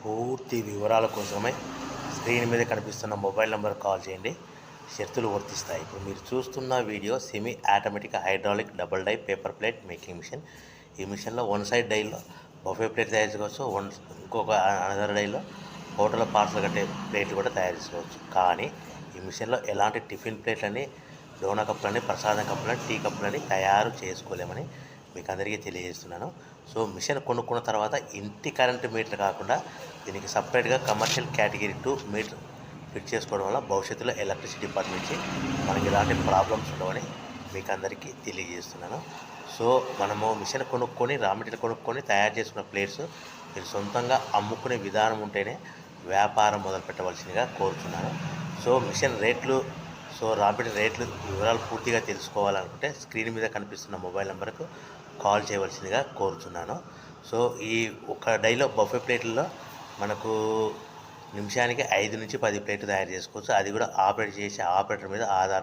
పూర్తి వివరాల కోసమే స్క్రీన్ మీద కనిపిస్తున్న మొబైల్ నెంబర్ కాల్ చేయండి. షరతులు వర్తిస్తాయి. ఇప్పుడు మీరు చూస్తున్న video semi automatic hydraulic double die paper plate making machine. ఈ మిషన్లో వన్ సైడ్ డైలో బఫే ప్లేట్ తయారు చేసుకోవచ్చు. ఇంకొక అనదర్ డైలో హోటల్ పార్సల్ కట్టే ప్లేట్లు కూడా తయారు చేసుకోవచ్చు. కానీ ఈ మిషన్లో ఎలాంటి టిఫిన్ ప్లేట్లని, డోనా కప్పులని, ప్రసాదం కప్పులని, టీ కప్పులని తయారు చేసుకోలేమని మీకు అందరికీ తెలియజేస్తున్నాను. సో మిషన్ కొనుక్కున్న తర్వాత ఇంటి కరెంటు మీటర్ కాకుండా దీనికి సపరేట్గా కమర్షియల్ కేటగిరీ 2 మీటర్ ఫిట్ చేసుకోవడం వల్ల భవిష్యత్తులో ఎలక్ట్రిసిటీ డిపార్ట్మెంట్ నుంచి మనకి ఎలాంటి ప్రాబ్లమ్స్ ఉండవని మీకు అందరికీ తెలియజేస్తున్నాను. సో మనము మిషన్ కొనుక్కొని రా మెటీరియల్ కొనుక్కొని తయారు చేసుకున్న ప్లేట్స్ మీరు సొంతంగా అమ్ముకునే విధానం ఉంటేనే వ్యాపారం మొదలు పెట్టవలసిందిగా కోరుతున్నాను. సో మిషన్ రేట్లు, రా మెటీరియల్ రేట్లు వివరాలు పూర్తిగా తెలుసుకోవాలనుకుంటే స్క్రీన్ మీద కనిపిస్తున్న మొబైల్ నెంబర్కు కాల్ చేయవలసిందిగా కోరుతున్నాను. సో ఈ ఒక డైలో బఫే ప్లేట్లలో మనకు నిమిషానికి 5 నుంచి 10 ప్లేట్లు తయారు చేసుకోవచ్చు. అది కూడా ఆపరేట్ చేసే ఆపరేటర్ మీద ఆధారపడి